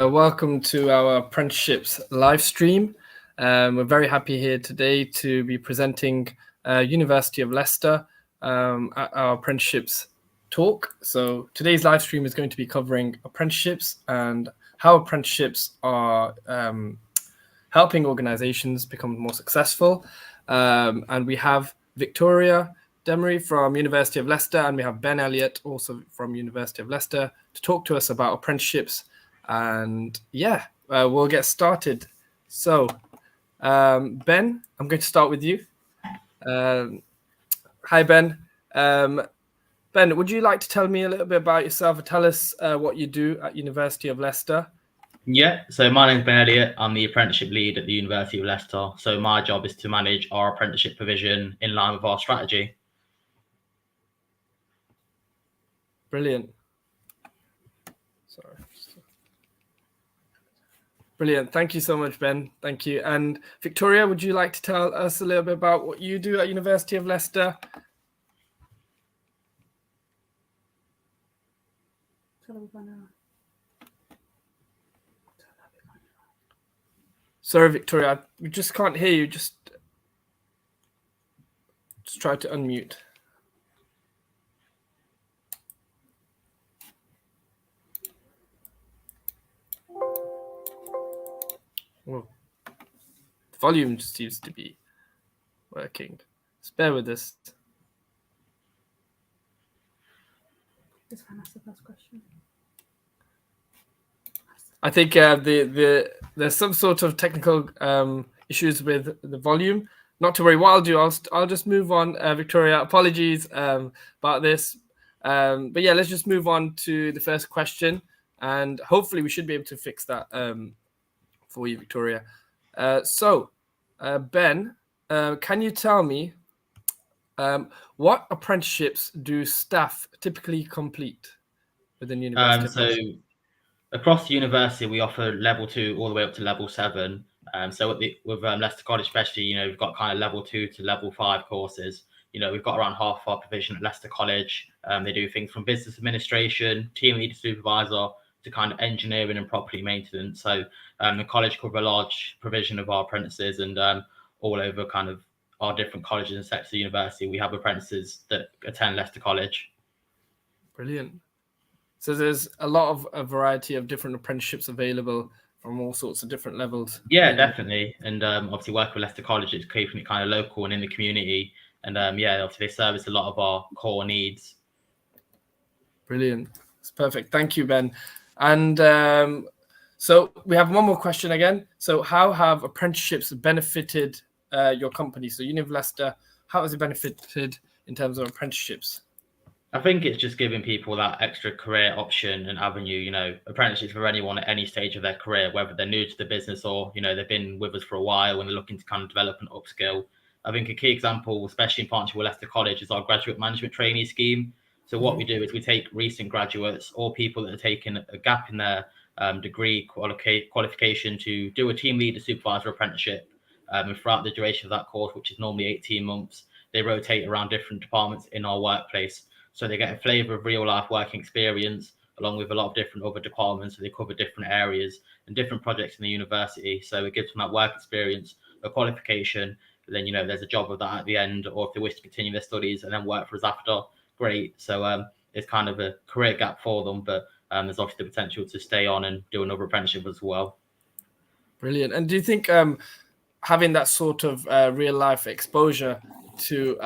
Welcome to our apprenticeships live stream. We're very happy here today to be presenting University of Leicester at our apprenticeships talk. So today's live stream is going to be covering apprenticeships and how apprenticeships are helping organizations become more successful. And we have Victoria Demery from University of Leicester, and we have Ben Elliott also from University of Leicester to talk to us about apprenticeships. And we'll get started. So, Ben, I'm going to start with you. Hi, Ben. Ben, would you like to tell me a little bit about yourself and tell us what you do at University of Leicester? Yeah, so my name's Ben Elliott. I'm the apprenticeship lead at the University of Leicester. So my job is to manage our apprenticeship provision in line with our strategy. Brilliant. Sorry. Brilliant. Thank you so much, Ben. Thank you. And Victoria, would you like to tell us a little bit about what you do at University of Leicester? Sorry, Victoria, we just can't hear you. Just try to unmute. Well, the volume seems to be working. Just bear with us. This one asked the first question. I think there's some sort of technical issues with the volume. Not to worry. What I'll do, I'll just move on. Victoria, apologies about this. But yeah, let's just move on to the first question, and hopefully we should be able to fix that for you, Victoria. Ben, can you tell me what apprenticeships do staff typically complete within university? Across the university, we offer level 2 all the way up to level 7. So with Leicester College especially, we've got kind of level 2 to level 5 courses. We've got around half our provision at Leicester College. They do things from business administration, team leader supervisor, to kind of engineering and property maintenance. So the college cover a large provision of our apprentices, and all over kind of our different colleges and sectors of the university, we have apprentices that attend Leicester College. Brilliant. So there's a lot of a variety of different apprenticeships available from all sorts of different levels. Yeah, definitely. And obviously working with Leicester College, it's keeping it kind of local and in the community. And obviously they service a lot of our core needs. Brilliant. That's perfect. Thank you, Ben. And so we have one more question again. So how have apprenticeships benefited your company? So University of Leicester, how has it benefited in terms of apprenticeships? I think it's just giving people that extra career option and avenue, apprenticeships for anyone at any stage of their career, whether they're new to the business or, they've been with us for a while and they're looking to kind of develop and upskill. I think a key example, especially in partnership with Leicester College, is our graduate management trainee scheme. So what we do is we take recent graduates or people that are taking a gap in their degree qualification to do a team leader supervisor apprenticeship. And throughout the duration of that course, which is normally 18 months, they rotate around different departments in our workplace. So they get a flavour of real life working experience along with a lot of different other departments. So they cover different areas and different projects in the university. So it gives them that work experience, a qualification. But then, there's a job of that at the end, or if they wish to continue their studies and then work for us after, great. So it's kind of a career gap for them, but there's obviously the potential to stay on and do another apprenticeship as well. Brilliant. And do you think having that sort of real life exposure to,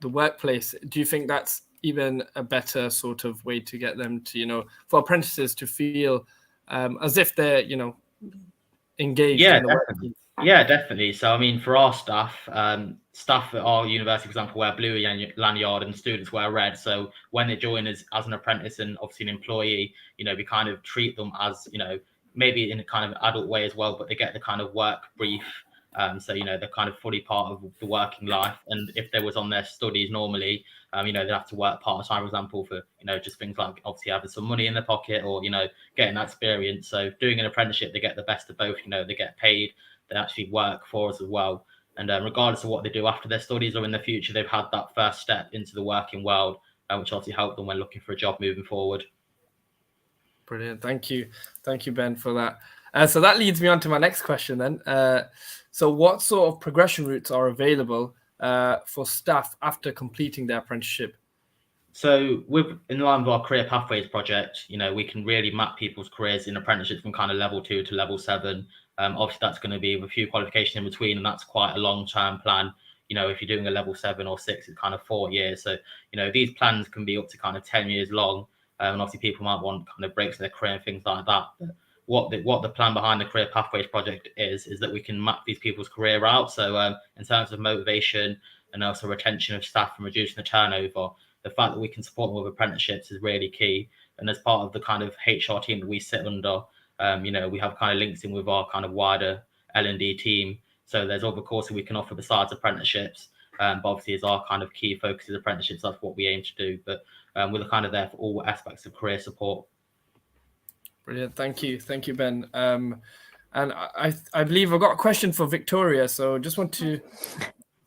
the workplace, do you think that's even a better sort of way to get them to, for apprentices to feel as if they're, engaged in the work? Yeah, definitely. So, I mean, for our staff at our university, for example, wear blue lanyard and students wear red. So when they join as an apprentice and obviously an employee, we kind of treat them as, maybe in a kind of adult way as well, but they get the kind of work brief. So, they're kind of fully part of the working life. And if they was on their studies normally, they'd have to work part-time, for example, for, just things like obviously having some money in their pocket or, getting that experience. So doing an apprenticeship, they get the best of both, they get paid, they actually work for us as well. And regardless of what they do after their studies or in the future, they've had that first step into the working world, which obviously helped them when looking for a job moving forward. Brilliant. Thank you, Ben, for that. So that leads me on to my next question then. So what sort of progression routes are available for staff after completing their apprenticeship? So in line with our career pathways project, we can really map people's careers in apprenticeships from kind of level 2 to level 7. Obviously, that's going to be with a few qualifications in between, and that's quite a long-term plan. If you're doing a level 7 or 6, it's kind of 4 years. So, these plans can be up to kind of 10 years long. And obviously, people might want kind of breaks in their career and things like that. But what the plan behind the career pathways project is that we can map these people's career out. So in terms of motivation and also retention of staff and reducing the turnover, the fact that we can support them with apprenticeships is really key. And as part of the kind of HR team that we sit under, we have kind of links in with our kind of wider L&D team. So there's other courses we can offer besides apprenticeships. But obviously, as our kind of key focus is apprenticeships, that's what we aim to do. But we're kind of there for all aspects of career support. Brilliant. Thank you, Ben. And I believe I've got a question for Victoria. So just want to.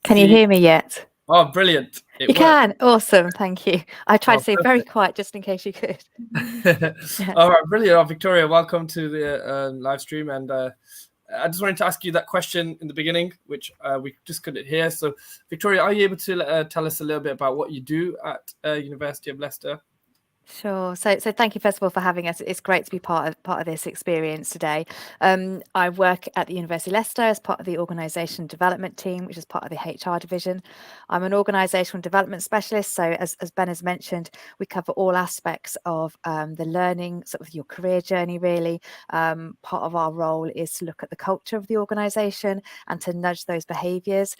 Can you hear me yet? Oh, brilliant. You can. Awesome. Thank you. I tried to say very quiet just in case you could. All right. Brilliant. Victoria, welcome to the live stream. And I just wanted to ask you that question in the beginning, which we just couldn't hear. So, Victoria, are you able to tell us a little bit about what you do at University of Leicester? Sure. So thank you first of all for having us. It's great to be part of this experience today. I work at the University of Leicester as part of the organisation development team, which is part of the HR division. I'm an organisational development specialist. So as Ben has mentioned, we cover all aspects of the learning, sort of your career journey, really. Part of our role is to look at the culture of the organisation and to nudge those behaviours,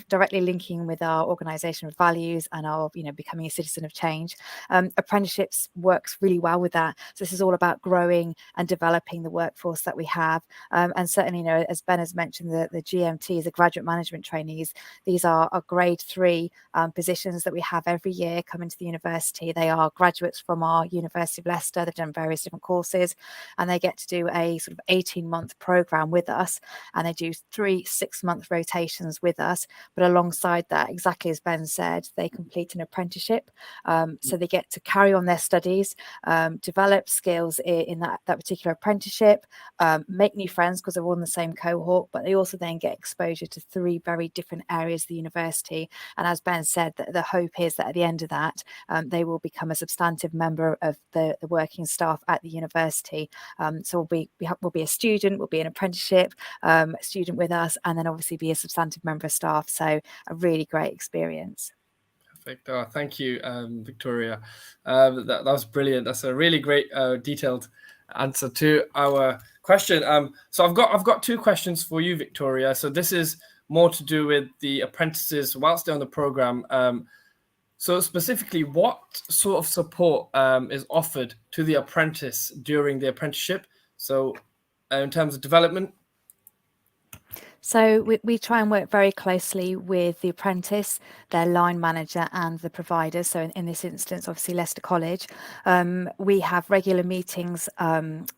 directly linking with our organisational values and our, becoming a citizen of change. Apprenticeships works really well with that. So this is all about growing and developing the workforce that we have. And certainly, as Ben has mentioned, the GMTs, the graduate management trainees, these are grade 3 positions that we have every year coming to the university. They are graduates from our University of Leicester. They've done various different courses and they get to do a sort of 18-month program with us. And they do 3 6-month rotations with us. But alongside that, exactly as Ben said, they complete an apprenticeship. So they get to carry on their studies, develop skills in that particular apprenticeship, make new friends because they're all in the same cohort, but they also then get exposure to 3 very different areas of the university. And as Ben said, the hope is that at the end of that, they will become a substantive member of the working staff at the university. So we'll be a student, we'll be an apprenticeship student with us, and then obviously be a substantive member of staff. So a really great experience. Perfect. Oh, thank you, Victoria. That was brilliant. That's a really great, detailed answer to our question. So I've got 2 questions for you, Victoria. So this is more to do with the apprentices whilst they're on the program. So specifically, what sort of support is offered to the apprentice during the apprenticeship? So in terms of development. So we try and work very closely with the apprentice, their line manager and the provider. So in this instance, obviously Leicester College. We have regular meetings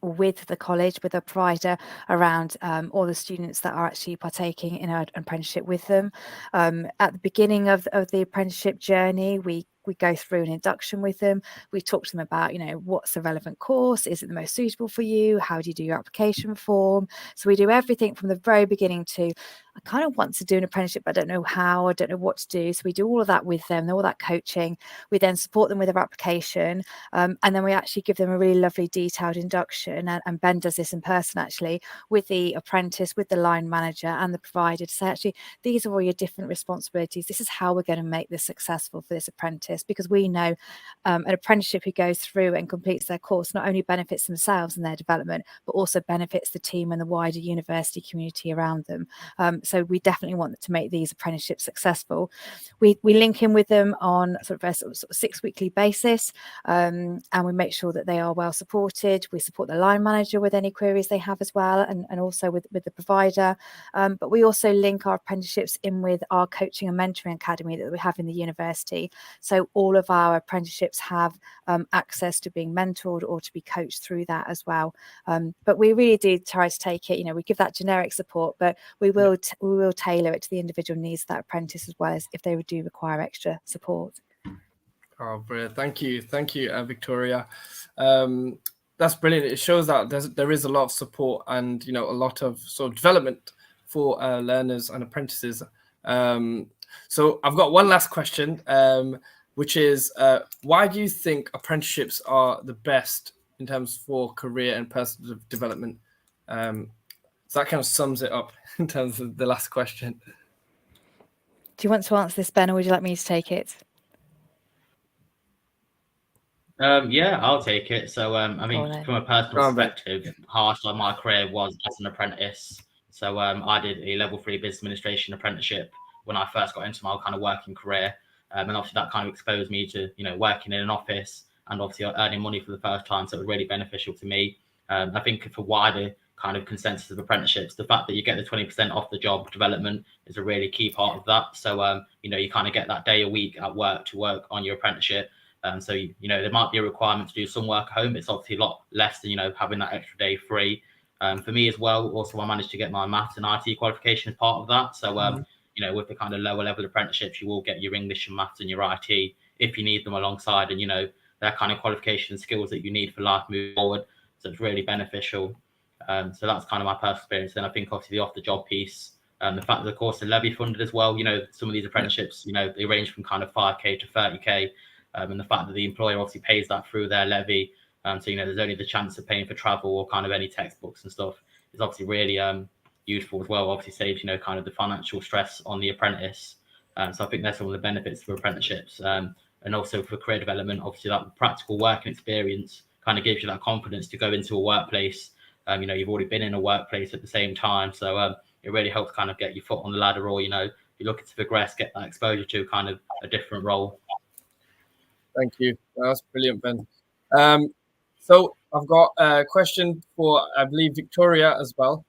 with the college, with the provider around all the students that are actually partaking in our apprenticeship with them. At the beginning of the apprenticeship journey, we go through an induction with them. We talk to them about, what's the relevant course? Is it the most suitable for you? How do you do your application form? So we do everything from the very beginning to, I kind of want to do an apprenticeship, but I don't know how, I don't know what to do. So we do all of that with them, all that coaching. We then support them with their application. And then we actually give them a really lovely detailed induction. And Ben does this in person, actually, with the apprentice, with the line manager and the provider to say, actually, these are all your different responsibilities. This is how we're going to make this successful for this apprentice, because we know an apprenticeship who goes through and completes their course not only benefits themselves and their development, but also benefits the team and the wider university community around them. So we definitely want to make these apprenticeships successful. We link in with them on sort of 6 weekly basis, and we make sure that they are well supported. We support the line manager with any queries they have as well, and also with the provider. But we also link our apprenticeships in with our coaching and mentoring academy that we have in the university. So all of our apprenticeships have access to being mentored or to be coached through that as well. But we really do try to take it, we give that generic support, but we will tailor it to the individual needs of that apprentice, as well as if they do require extra support. Oh, brilliant. Thank you, Victoria. that's brilliant. It shows that there is a lot of support and, you know, a lot of sort of development for learners and apprentices. So I've got one last question, which is, why do you think apprenticeships are the best in terms for career and personal development? So that kind of sums it up in terms of the last question. Do you want to answer this, Ben, or would you like me to take it? Yeah, I'll take it. So, I mean, from a personal perspective, how I started my career was as an apprentice. So, I did a level 3 business administration apprenticeship when I first got into my kind of working career. And obviously that kind of exposed me to, you know, working in an office and obviously earning money for the first time. So it was really beneficial to me. I think for wider kind of consensus of apprenticeships, the fact that you get the 20% off the job development is a really key part of that. So, you know, you kind of get that day a week at work to work on your apprenticeship. So, you know, there might be a requirement to do some work at home. It's obviously a lot less than, you know, having that extra day free. For me as well, also, I managed to get my maths and IT qualification as part of that. So, you know, with the kind of lower level apprenticeships, you will get your English and maths and your IT if you need them alongside. And, you know, that kind of qualification and skills that you need for life moving forward. So it's really beneficial. So that's kind of my personal experience. Then I think obviously the off-the-job piece, the fact that the course is levy funded as well. You know, some of these apprenticeships, you know, they range from kind of 5k to 30k. And the fact that the employer obviously pays that through their levy. So, you know, there's only the chance of paying for travel or kind of any textbooks and stuff is obviously really useful as well. Obviously saves, you know, kind of the financial stress on the apprentice. So I think that's some of the benefits for apprenticeships. And also for career development, obviously that practical working experience kind of gives you that confidence to go into a workplace. You know, you've already been in a workplace at the same time. So it really helps kind of get your foot on the ladder, or, you know, if you're looking to progress, get that exposure to kind of a different role. Thank you. That's brilliant, Ben. So I've got a question for, I believe, Victoria as well.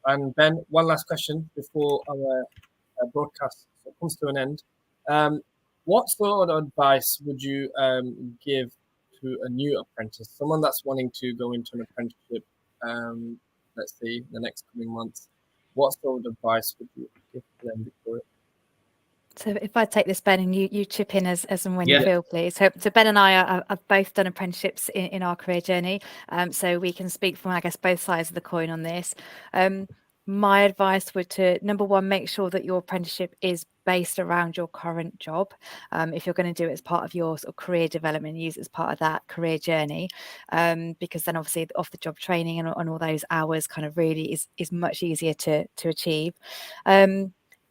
And Ben, one last question before our broadcast comes to an end. What sort of advice would you give to a new apprentice, someone that's wanting to go into an apprenticeship, let's say, the next coming months? What sort of advice would you give to them, Victoria? So if I take this, Ben, and you chip in as and when you feel, please. So Ben and I have both done apprenticeships in our career journey. So we can speak from, I guess, both sides of the coin on this. My advice would to, number one, make sure that your apprenticeship is based around your current job. If you're going to do it as part of your sort of career development, use it as part of that career journey, because then obviously off the job training and all those hours kind of really is much easier to achieve.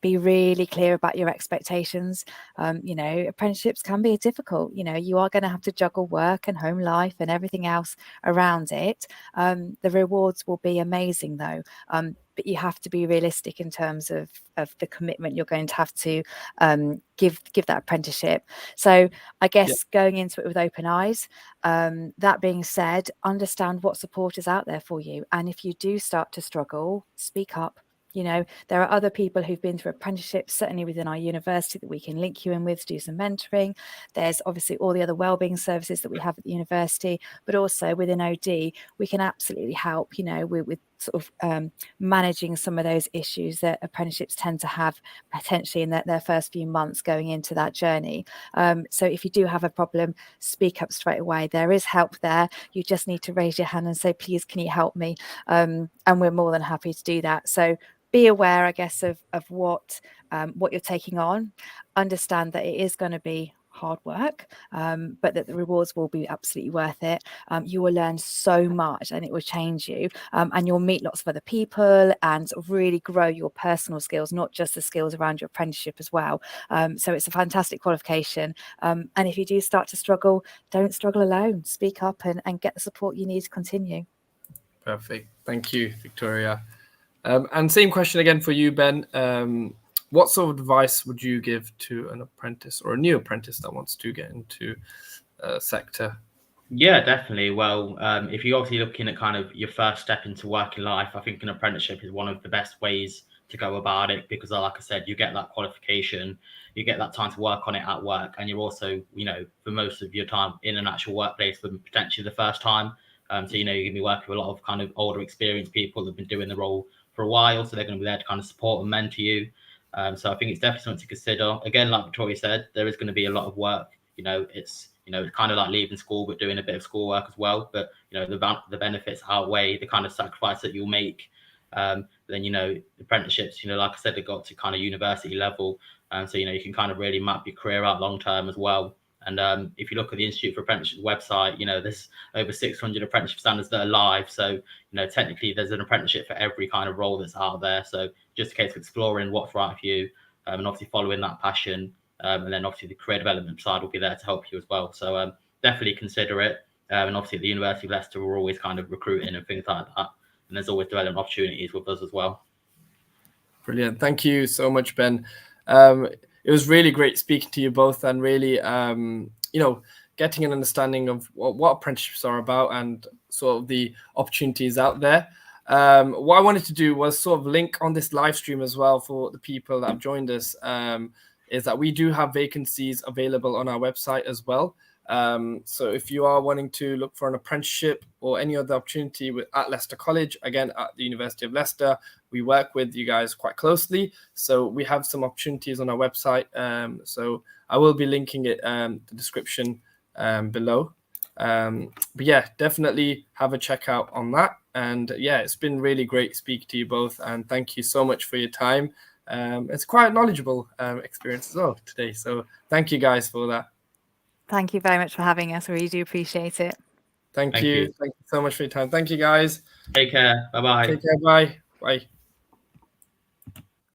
Be really clear about your expectations. You know, apprenticeships can be difficult. You know, you are going to have to juggle work and home life and everything else around it. The rewards will be amazing though. But you have to be realistic in terms of the commitment you're going to have to give that apprenticeship. So I guess going into it with open eyes. That being said, understand what support is out there for you. And if you do start to struggle, speak up. You know, there are other people who've been through apprenticeships, certainly within our university, that we can link you in with, do some mentoring. There's obviously all the other wellbeing services that we have at the university, but also within OD, we can absolutely help, you know, with sort of managing some of those issues that apprenticeships tend to have potentially in their first few months going into that journey. So if you do have a problem, speak up straight away. There is help there. You just need to raise your hand and say, please, can you help me? And we're more than happy to do that. So be aware, I guess, of what you're taking on. Understand that it is going to be hard work, but that the rewards will be absolutely worth it. You will learn so much and it will change you, and you'll meet lots of other people and sort of really grow your personal skills, not just the skills around your apprenticeship as well. So it's a fantastic qualification. And if you do start to struggle, don't struggle alone. Speak up and get the support you need to continue. Perfect. Thank you, Victoria. And same question again for you, Ben. What sort of advice would you give to an apprentice or a new apprentice that wants to get into a sector? Yeah, definitely. Well, if you're obviously looking at kind of your first step into working life, I think an apprenticeship is one of the best ways to go about it, because like I said, you get that qualification, you get that time to work on it at work, and you're also, you know, for most of your time in an actual workplace for potentially the first time. So, you know, you're going to be working with a lot of kind of older experienced people that have been doing the role for a while, so they're going to be there to kind of support and mentor you. So I think it's definitely something to consider. Again, like Victoria said, there is going to be a lot of work. You know, it's you know, it's kind of like leaving school but doing a bit of schoolwork as well. But you know, the benefits outweigh the kind of sacrifice that you'll make. Then, you know, apprenticeships, you know, like I said, they got to kind of university level, so you know, you can kind of really map your career out long term as well. And if you look at the Institute for Apprenticeship website, you know, there's over 600 apprenticeship standards that are live. So, you know, technically there's an apprenticeship for every kind of role that's out there. So just a case of exploring what's right for you, and obviously following that passion. And then obviously the career development side will be there to help you as well. So definitely consider it. And obviously at the University of Leicester, we're always kind of recruiting and things like that. And there's always development opportunities with us as well. Brilliant. Thank you so much, Ben. It was really great speaking to you both, and really, you know, getting an understanding of what apprenticeships are about and sort of the opportunities out there. What I wanted to do was sort of link on this live stream as well for the people that have joined us, is that we do have vacancies available on our website as well. So if you are wanting to look for an apprenticeship or any other opportunity at Leicester College, again, at the University of Leicester, we work with you guys quite closely. So we have some opportunities on our website. So I will be linking it, the description below. But yeah, definitely have a check out on that. And yeah, it's been really great speaking to you both. And thank you so much for your time. It's quite a knowledgeable experience as well today. So thank you guys for that. Thank you very much for having us. We really do appreciate it. Thank you. Thank you so much for your time. Thank you, guys. Take care. Bye-bye. Take care. Bye. Bye.